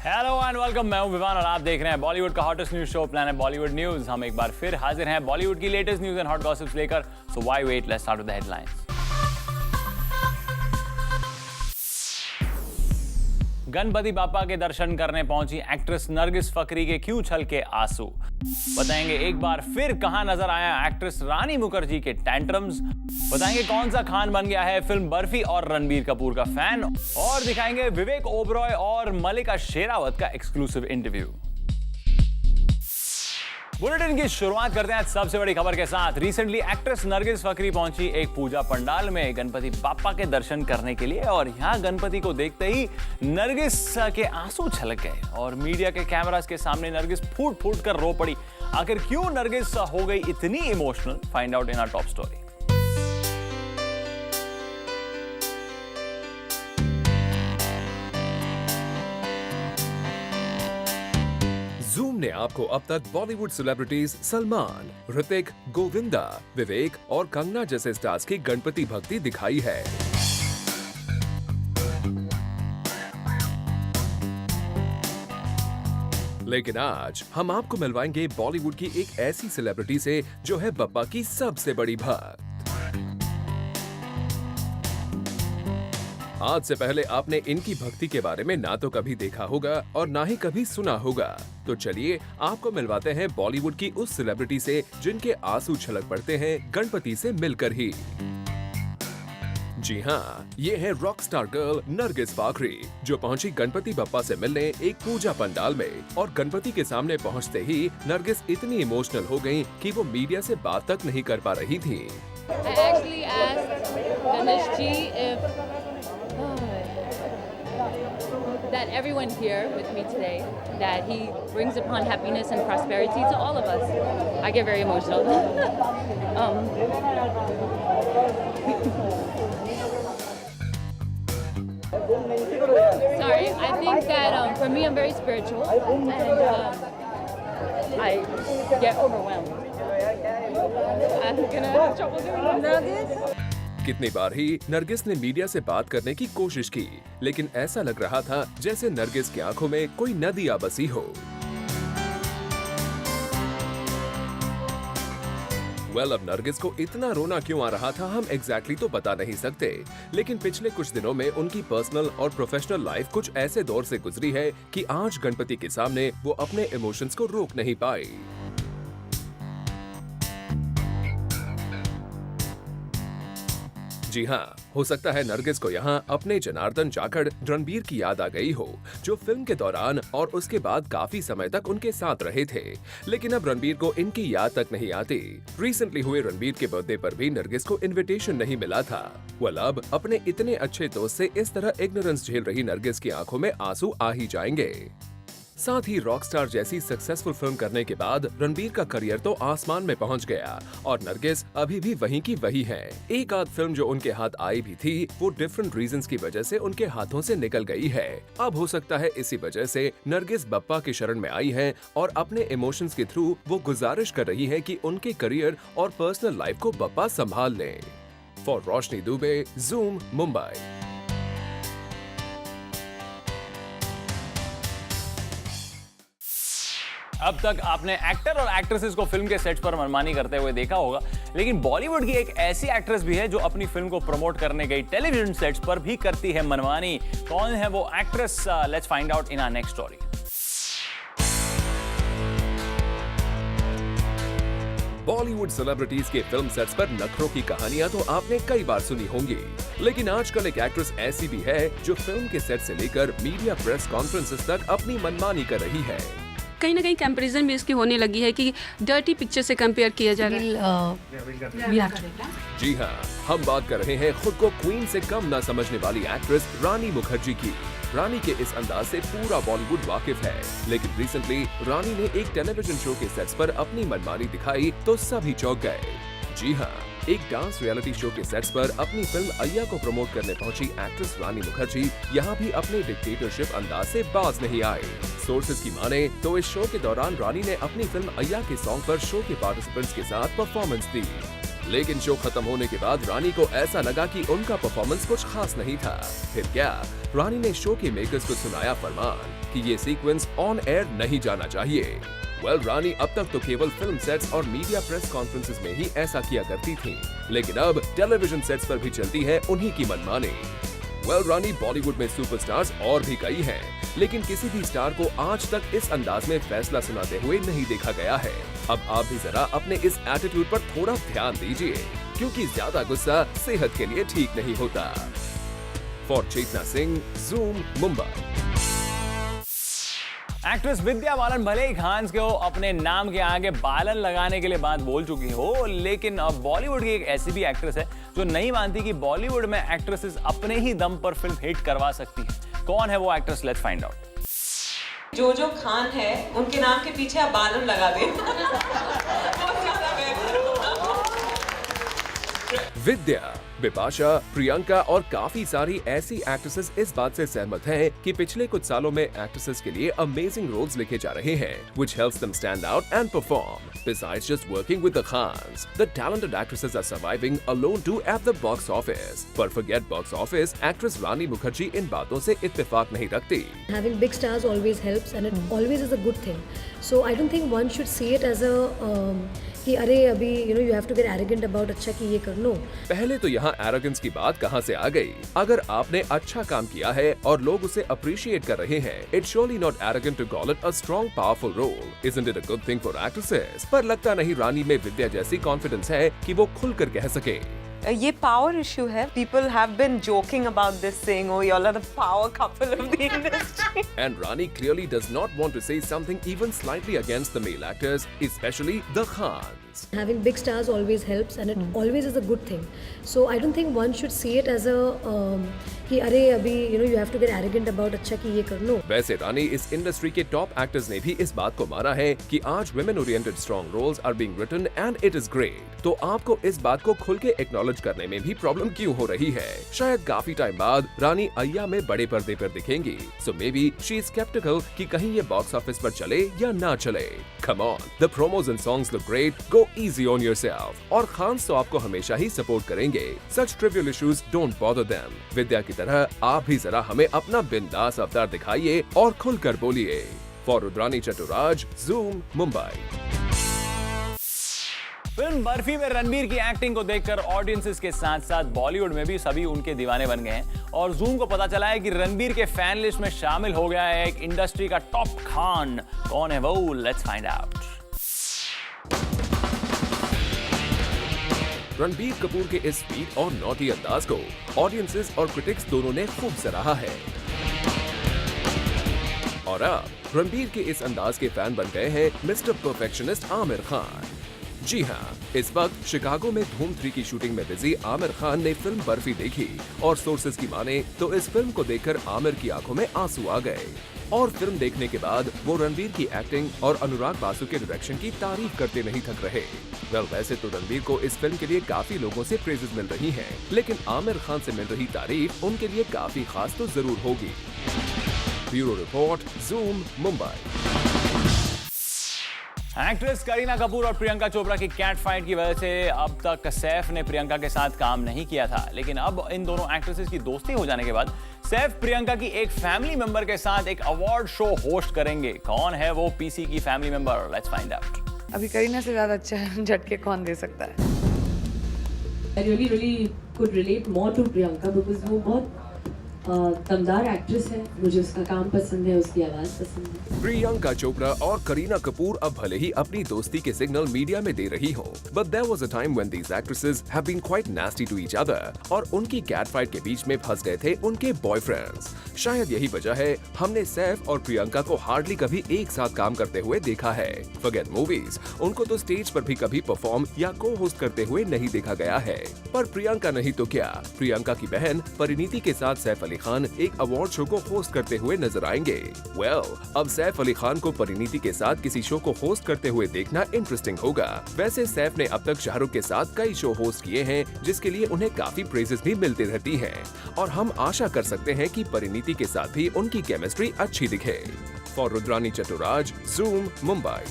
Hello and welcome, मैं हूं विवान और आप देख रहे हैं बॉलीवुड का हॉटेस्ट न्यूज शो प्लान है बॉलीवुड न्यूज। हम एक बार फिर हाजिर हैं बॉलीवुड की latest news and hot gossips लेकर। So why wait, let's start with the headlines. Ganpati Bappa के दर्शन करने पहुंची एक्ट्रेस नरगिस फकरी के क्यों छलके आंसू, बताएंगे एक बार फिर कहां नजर आया एक्ट्रेस रानी मुखर्जी के टैंट्रम्स, बताएंगे कौन सा खान बन गया है फिल्म बर्फी और रणबीर कपूर का फैन, और दिखाएंगे विवेक ओबरॉय और मल्लिका शेरावत का एक्सक्लूसिव इंटरव्यू। बुलेटिन की शुरुआत करते हैं सबसे बड़ी खबर के साथ। रिसेंटली एक्ट्रेस नरगिस फकरी पहुंची एक पूजा पंडाल में गणपति बापा के दर्शन करने के लिए, और यहां गणपति को देखते ही नरगिस के आंसू छलक गए और मीडिया के कैमरास के सामने नरगिस फूट फूट कर रो पड़ी। आखिर क्यों नरगिस हो गई इतनी emotional, find out in our top story. Zoom ने आपको अब तक बॉलीवुड सेलिब्रिटीज सलमान, ऋतिक, गोविंदा, विवेक और कंगना जैसे स्टार्स की गणपति भक्ति दिखाई है। लेकिन आज हम आपको मिलवाएंगे बॉलीवुड की एक ऐसी सेलिब्रिटी से जो है बप्पा की सबसे बड़ी भक्त। आज से पहले आपने इनकी भक्ति के बारे में ना तो कभी देखा होगा और ना ही कभी सुना होगा, तो चलिए आपको मिलवाते हैं बॉलीवुड की उस सेलिब्रिटी से जिनके आंसू छलक पड़ते हैं गणपति से मिलकर ही। जी हाँ, ये है rock star girl Nargis Fakhri, जो पहुंची गणपति बप्पा से मिलने एक पूजा पंडाल में, और गणपति के सामने पहुंचते ही नरगिस इतनी इमोशनल हो गईं कि वो मीडिया से बात तक नहीं कर पा रही थी। That everyone here with me today, that he brings upon happiness and prosperity to all of us. I get very emotional. Sorry, I think that for me I'm very spiritual and I get overwhelmed. I'm gonna have trouble doing this. कितनी बार ही नरगिस ने media से बात करने की कोशिश की, लेकिन ऐसा लग रहा था जैसे नरगिस की आंखों में कोई नदी आ बसी हो। अब नरगिस को इतना रोना क्यों आ रहा था हम एग्जैक्टली तो बता नहीं सकते, लेकिन पिछले कुछ दिनों में उनकी पर्सनल और प्रोफेशनल लाइफ कुछ ऐसे दौर से गुजरी है कि आज गणपति के सामने वो अपने इमोशंस को रोक नहीं पाई। जी हाँ, हो सकता है नरगिस को यहाँ अपने जनार्दन जाखड़ रणबीर की याद आ गई हो, जो फिल्म के दौरान और उसके बाद काफी समय तक उनके साथ रहे थे, लेकिन अब रणबीर को इनकी याद तक नहीं आती। रिसेंटली हुए रणबीर के बर्थडे पर भी नरगिस को इनविटेशन नहीं मिला था। अब अपने इतने अच्छे दोस्त से इस तरह इग्नोरेंस झेल रही नरगिस की आंखों में आंसू आ ही जाएंगे। साथ ही रॉकस्टार जैसी सक्सेसफुल फिल्म करने के बाद रणबीर का करियर तो आसमान में पहुंच गया, और नरगिस अभी भी वहीं की वही है। एक आध फिल्म जो उनके हाथ आई भी थी, वो डिफरेंट रीजंस की वजह से उनके हाथों से निकल गई है। अब हो सकता है इसी वजह से नरगिस बप्पा की शरण में आई है और अपने इमोशंस के थ्रू वो गुजारिश कर रही है कि उनके करियर और पर्सनल लाइफ को बप्पा संभाल लें। For Roshni Dubey, zoom, Mumbai. अब तक आपने एक्टर और एक्ट्रेसेस को फिल्म के सेट्स पर मनमानी करते हुए देखा होगा, लेकिन बॉलीवुड की एक ऐसी एक्ट्रेस भी है जो अपनी फिल्म को प्रमोट करने गई टेलीविजन सेट्स पर भी करती है मनमानी। कौन है वो actress? Let's find out in our next story. Bollywood celebrities के फिल्म सेट्स पर नखरों की कहानियां तो आपने कई बार सुनी होंगी, लेकिन आजकल एक एक्ट्रेस ऐसी भी है जो फिल्म के सेट से लेकर मीडिया प्रेस कॉन्फ्रेंसेस तक अपनी मनमानी कर रही है। कहीं ना कहीं कंपैरिजन भी इसकी होने लगी है कि डर्टी पिक्चर से कंपेयर किया जा रहा है। जी हाँ, हम बात कर रहे हैं खुद को क्वीन से कम ना समझने वाली एक्ट्रेस रानी मुखर्जी की। रानी के इस अंदाज से पूरा बॉलीवुड वाकिफ है, लेकिन रिसेंटली रानी ने एक टेलीविजन शो के सेट्स पर अपनी मनमानी दिखाई तो सभी चौंक गए। जी हाँ, एक डांस रियलिटी शो के सेट्स पर अपनी फिल्म अय्या को प्रमोट करने पहुंची एक्ट्रेस रानी मुखर्जी यहाँ भी अपने डिक्टेटरशिप अंदाज से बाज नहीं आए। सोर्सेज की माने तो इस शो के दौरान रानी ने अपनी फिल्म अय्या के सॉन्ग पर शो के पार्टिसिपेंट्स के साथ परफॉर्मेंस दी, लेकिन शो खत्म होने के बाद रानी को ऐसा लगा कि उनका परफॉर्मेंस कुछ खास नहीं था। फिर क्या, रानी ने शो के मेकर्स को सुनाया फरमान कि ये सीक्वेंस ऑन एयर नहीं जाना चाहिए। रानी अब तक तो केवल फिल्म सेट्स और मीडिया प्रेस कॉन्फ्रेंसेस में ही ऐसा किया करती थी, लेकिन अब टेलीविजन सेट्स पर भी चलती है उन्हीं की मनमानी। रानी बॉलीवुड में सुपरस्टार्स और भी कई हैं, लेकिन किसी भी स्टार को आज तक इस अंदाज में फैसला सुनाते हुए नहीं देखा गया है। अब आप भी जरा अपने इस एटीट्यूड पर थोड़ा ध्यान दीजिए, क्योंकि ज्यादा गुस्सा सेहत के लिए ठीक नहीं होता। For Chetna Singh, Zoom, Mumbai. Actress Vidya Balan भले ही खान्स के हो अपने नाम के आगे बालन लगाने के लिए बात बोल चुकी हो, लेकिन अब बॉलीवुड की एक ऐसी भी एक्ट्रेस है जो नहीं मानती कि बॉलीवुड में एक्ट्रेसेस अपने ही दम पर फिल्म हिट करवा सकती है। कौन है वो एक्ट्रेस? Let's find out. जो खान है उनके नाम के पीछे आप बालन लगा दें। बहुत ज्यादा बेहतर होगा। विद्या, बिपाशा, प्रियंका और काफी सारी ऐसी एक्ट्रेसेस इस बात से सहमत हैं कि पिछले कुछ सालों में एक्ट्रेसेस के लिए अमेजिंग रोल्स लिखे जा रहे हैं, which helps them stand out and perform. Besides just working with the Khans, the talented actresses are surviving alone too at the box office. पर forget box office, actress रानी मुखर्जी इन बातों से इत्तेफाक नहीं रखती। Having big stars always helps and it always is a good thing. So I don't think one should see it as a कि अरे अभी you have to get arrogant about अच्छा कि ये कर लो। पहले तो यहाँ एरोगेंस की बात कहाँ से आ गई? अगर आपने अच्छा काम किया है और लोग उसे अप्रिशिएट कर रहे हैं, it's surely not arrogant to call it a strong, powerful role. Isn't it a good thing for actresses? पर लगता नहीं रानी में विद्या जैसी कॉन्फिडेंस है कि वो खुलकर कह सके। ये पावर इशू है। People have been joking about this, saying, "Oh, y'all are the power couple of the industry." And Rani clearly does not want to say something even slightly against the male actors, especially the Khans. Having big stars always helps and it always is a good thing. So I don't think one should see it as a कि अरे अभी you have to get arrogant about अच्छा कि ये कर लो। वैसे रानी इस industry के टॉप एक्टर्स ने भी इस बात को माना है कि आज women oriented strong roles are being written and it is great। तो आपको इस बात को खुल के एक्नॉलेज करने में भी प्रॉब्लम क्यों हो रही है? शायद काफी टाइम बाद रानी अय्या में बड़े पर्दे पर दिखेंगी। So maybe she is skeptical कि कहीं ये बॉक्स ऑफिस पर चले या ना चले। Come on, the promos and songs look great. Go easy on yourself. और खान्स तो आपको हमेशा ही सपोर्ट करेंगे। Such trivial issues don't bother them. विद्या की तरह आप भी जरा हमें अपना बिंदास अवतार दिखाइए और खुलकर बोलिए। For Rudrani Chaturaj, Zoom, Mumbai. Film Barfi में रणबीर की एक्टिंग को देखकर ऑडियंसेस के साथ साथ बॉलीवुड में भी सभी उनके दीवाने बन गए हैं और ज़ूम को पता चला है कि रणबीर के फैन लिस्ट में शामिल हो गया है एक इंडस्ट्री का टॉप खान। कौन है वो? Let's find out. Ranbir Kapoor के इस स्वीट और नॉटी अंदाज को ऑडियंसेस और क्रिटिक्स दोनों ने खूब सराहा है और अब रणबीर के इस अंदाज के फैन बन गए हैं मिस्टर परफेक्शनिस्ट आमिर खान। जी हाँ, इस वक्त शिकागो में धूम 3 की शूटिंग में बिजी आमिर खान ने फिल्म बर्फी देखी और सोर्सेज की माने तो इस फिल्म को देखकर आमिर की आंखों में आंसू आ गए और फिल्म देखने के बाद वो रणबीर की एक्टिंग और अनुराग बासु के डायरेक्शन की तारीफ करते नहीं थक रहे। वैसे तो रणबीर को इस फिल्म के लिए काफी लोगों से प्रेजेस मिल रही हैं, लेकिन आमिर खान से मिल रही तारीफ उनके लिए काफी खास तो जरूर होगी। Bureau report, zoom, Mumbai. Actress Kareena Kapoor और प्रियंका चोपड़ा की कैट फाइट की वजह से अब तक सैफ ने प्रियंका के साथ काम नहीं किया था, लेकिन अब इन दोनों एक्ट्रेसेस की दोस्ती हो जाने के बाद सैफ प्रियंका की एक फैमिली मेंबर के साथ एक अवार्ड शो होस्ट करेंगे। कौन है वो पीसी की family member? Let's find out. अभी करीना से ज्यादा अच्छा झटके कौन दे सकता है? I really could relate more to Priyanka because वो बहुत दमदार एक्ट्रेस है, मुझे उसका काम पसंद है, उसकी आवाज पसंद है। प्रियंका चोपड़ा और करीना कपूर अब भले ही अपनी दोस्ती के सिग्नल मीडिया में दे रही हो, but there was a time when these actresses have been quite nasty to each other और उनकी कैट फाइट के बीच में फंस गए थे उनके बॉयफ्रेंड्स। शायद यही वजह है हमने सैफ और प्रियंका को हार्डली कभी एक साथ काम करते हुए देखा है। फॉरगेट मूवीज, उनको तो स्टेज पर भी कभी परफॉर्म या को होस्ट करते हुए नहीं देखा गया है। पर प्रियंका नहीं तो क्या, प्रियंका की बहन परिणीति के साथ सैफ अली खान एक अवार्ड शो को होस्ट करते हुए नजर आएंगे। अब सैफ अली खान को परिणीति के साथ किसी शो को होस्ट करते हुए देखना इंटरेस्टिंग होगा। वैसे सैफ ने अब तक शाहरुख के साथ कई शो होस्ट किए हैं, जिसके लिए उन्हें काफी प्रेजेस भी मिलती रहती हैं और हम आशा कर सकते हैं कि परिणीति के साथ भी उनकी केमिस्ट्री अच्छी दिखे। For Rudrani Chaturaj, Zoom, Mumbai.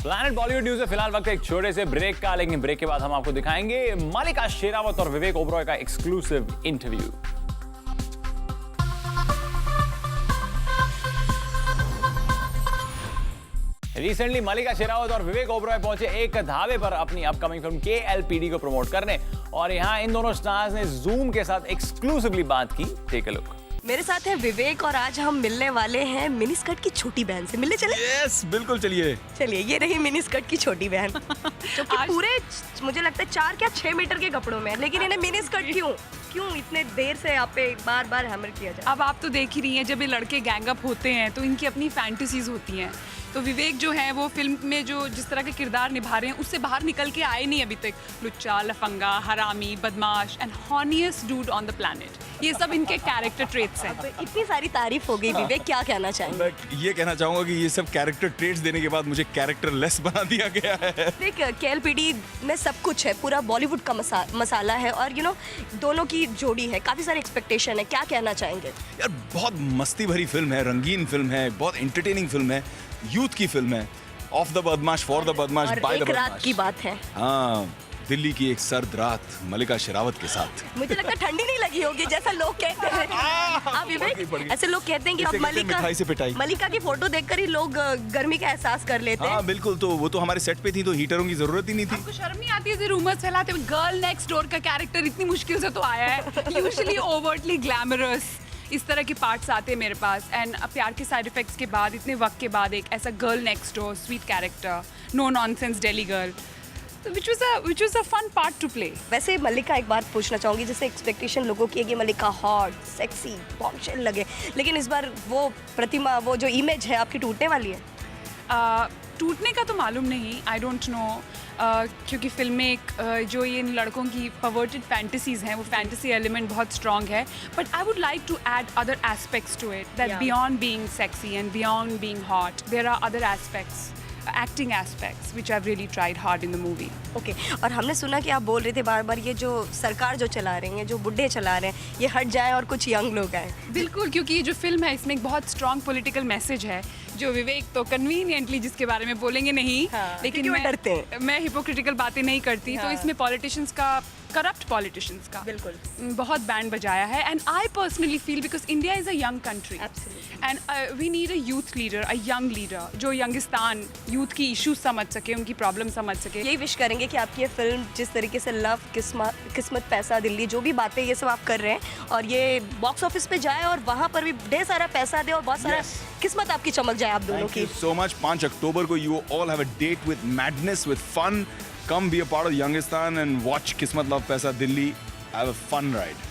Planet Bollywood news में फिलहाल वक्त एक छोटे से ब्रेक का, लेकिन ब्रेक के बाद हम आपको दिखाएंगे मालिका शेरावत और विवेक ओबरॉय का एक्सक्लूसिव इंटरव्यू। रिसेंटली मलिका शेरावत और विवेक ओबरॉय पहुंचे एक ढाबे पर अपनी अपकमिंग फिल्म KLPD को प्रमोट करने, और यहाँ इन दोनों स्टार्स ने जूम के साथ एक्सक्लूसिवली बात की। Take a look. मेरे साथ है विवेक और आज हम मिलने वाले हैं मिनी स्कर्ट की छोटी बहन से। मिलने चले? यस, बिल्कुल चलिए। चलिए, ये रही मिनी स्कर्ट की छोटी बहन जो कि पूरे मुझे लगता है 4 या 6 मीटर के कपड़ों में है, लेकिन इन्हें मिनी स्कर्ट क्यों इतने देर से आप पे बार बार हैमर किया जाए? अब आप तो देख ही रही हैं, जब ये लड़के गैंग अप होते हैं तो इनकी अपनी फैंटेसीज होती हैं। तो विवेक जो है वो फिल्म में जो जिस तरह के किरदार निभा रहे हैं उससे बाहर निकल के आए नहीं अभी तक। लुच्चा, लफंगा, हरामी, बदमाश and honest dude on the planet, ये सब इनके कैरेक्टर ट्रेट्स हैं। तो इतनी सारी तारीफ हो गई, विवेक क्या कहना चाहेंगे? मैं ये कहना चाहूँगा कि ये सब कैरेक्टर ट्रेट्स देने के बाद मुझे कैरेक्टर लेस बना दिया गया है। देख, KLPD में सब कुछ है, पूरा बॉलीवुड का मसाला है और दोनों की जोड़ी है, काफ़ी सारे एक्सपेक्टेशन है, क्या कहना चाहेंगे? यार बहुत मस्ती भरी फिल्म है, रंगीन फिल्म है, बहुत एंटरटेनिंग फिल्म है, यूथ की फिल्म है, ऑफ द बदमाश, फॉर द बदमाश, बाय द एक रात बदमाश की बात है। हाँ, दिल्ली की एक सर्द रात मलिका शेरावत के साथ। मुझे लगता है ठंडी नहीं लगी होगी जैसा लोग कहते हैं। आप विवेक, ऐसे लोग कहते हैं कि अब मिठाई से पिटाई। मलिका की फोटो देखकर ही लोग गर्मी का एहसास कर लेते हैं। हाँ बिल्कुल, तो वो तो हमारे सेट पे थी तो हीटरों की जरूरत ही नहीं थी। आपको शर्म नहीं आती है रूमर्स फैलाते हुए? गर्ल नेक्स्ट डोर का कैरेक्टर इतनी मुश्किल से तो आया है। यूजुअली ओवरटली ग्लैमरस इस तरह के पार्ट्स आते हैं मेरे पास, एंड प्यार के साइड इफेक्ट्स के बाद इतने वक्त के बाद एक ऐसा girl next door sweet character, no nonsense Delhi girl, which was a fun part to play. वैसे मल्लिका, एक बात पूछना चाहूँगी, जैसे एक्सपेक्टेशन लोगों की है कि मल्लिका हॉट, सेक्सी, बॉम्बशेल लगे, लेकिन इस बार वो प्रतिमा, वो जो इमेज है आपकी टूटने वाली है? टूटने का तो मालूम नहीं, आई डोंट नो, क्योंकि फिल्म में जो ये इन लड़कों की परवर्टेड फैंटेसीज हैं, वो फैंटेसी एलिमेंट बहुत स्ट्रॉन्ग है, but I would like to add other aspects to it, that beyond being sexy and beyond being hot there are other aspects, acting aspects which I've really tried hard in the movie. Okay. और हमने सुना कि आप बोल रहे थे बार बार ये जो सरकार जो चला रही है, जो बुड्ढे चला रहे हैं, ये हट जाए और कुछ यंग लोग आए। बिल्कुल, क्योंकि ये जो फिल्म है इसमें एक बहुत स्ट्रॉन्ग पॉलिटिकल मैसेज है जो विवेक तो कन्वीनियंटली जिसके बारे में बोलेंगे नहीं, लेकिन मैं हिपोक्रिटिकल बातें नहीं करती, तो इसमें पॉलिटिशियंस का, करप्ट पॉलिटिशियंस का बिल्कुल बहुत बैंड बजाया है। And I personally feel because India is a young country and we need a youth leader, a young leader जो यंगिस्तान यूथ की इश्यूज समझ सके, उनकी प्रॉब्लम समझ सके। यही विश करेंगे कि आपकी ये फिल्म जिस तरीके से लव, किस्मत, पैसा, दिल्ली, जो भी बातें ये सब आप कर रहे हैं, और ये बॉक्स ऑफिस पे जाए और वहाँ पर भी ढेर सारा पैसा दे और बहुत सारा किस्मत आपकी चमक जाए आप दोनों की। Thank you so much. 5 अक्टूबर को you all have a date with madness, with fun. Come be a part of Youngistan and watch Kismat Love Paisa Delhi. Have a fun ride.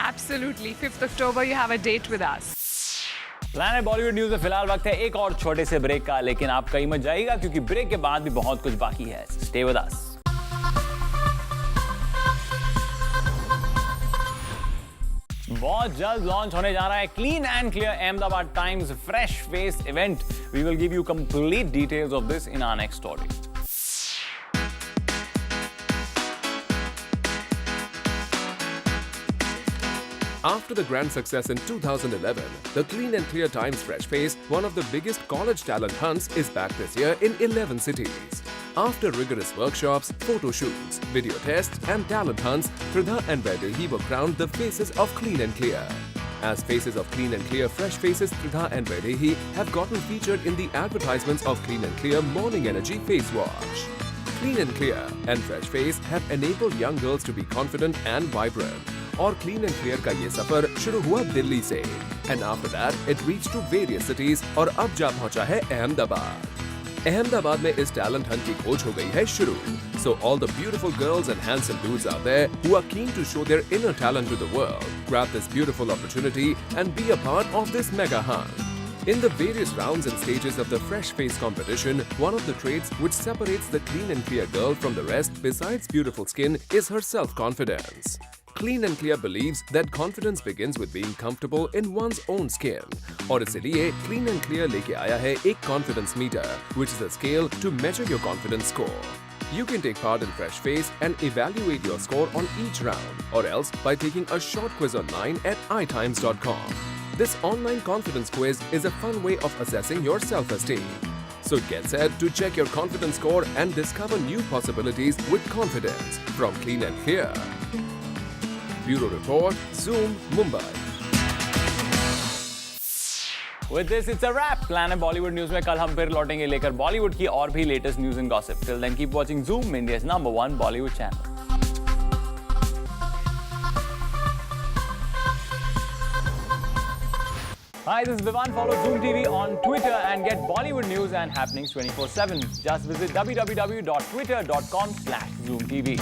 Absolutely. 5th October you have a date with us. Planet Bollywood news में फिलहाल वक्त है एक और छोटे से break का, लेकिन आप कहीं मत जाइएगा क्योंकि ब्रेक के बाद भी बहुत कुछ बाकी है। Stay with us. बहुत जल्द लॉन्च होने जा रहा है clean and clear Ahmedabad Times fresh face event. We will give you complete details of this in our next story. After the grand success in 2011, the Clean and Clear Times Fresh Face, one of the biggest college talent hunts, is back this year in 11 cities. After rigorous workshops, photo shoots, video tests and talent hunts, Fridha and Vaidehi were crowned the faces of Clean and Clear. As faces of Clean and Clear Fresh Faces, Fridha and Vaidehi have gotten featured in the advertisements of Clean and Clear Morning Energy Face Wash. Clean and Clear and Fresh Face have enabled young girls to be confident and vibrant. और clean and clear का ये सफर शुरू हुआ दिल्ली से, and after that it reach to various cities और अब जा पहुंचा है अहमदाबाद। अहमदाबाद में इस टैलेंट हंट की खोज हो गई है शुरू। So all the beautiful girls and handsome dudes out there who are keen to show their inner talent to the world, grab this beautiful opportunity and be a part of this mega hunt. In the various rounds and stages of the Fresh Face competition, one of the traits which separates the clean and clear girl from the rest, besides beautiful skin, is her self-confidence. Clean and Clear believes that confidence begins with being comfortable in one's own skin. और इसलिए Clean and Clear लेके आया है एक confidence meter, which is a scale to measure your confidence score. You can take part in Fresh Face and evaluate your score on each round, or else by taking a short quiz online at itimes.com. This online confidence quiz is a fun way of assessing your self-esteem. So get set to check your confidence score and discover new possibilities with confidence from Clean and Clear. Bureau Report, Zoom, Mumbai. With this, it's a wrap. Planet Bollywood News में कल हम फिर लौटेंगे लेकर बॉलीवुड की और भी latest news and gossip. Till then, keep watching Zoom, India's #1 Bollywood channel. Hi, this is Vivan. Follow Zoom TV on Twitter and get Bollywood news and happenings 24/7. Just visit www.twitter.com/ZoomTV.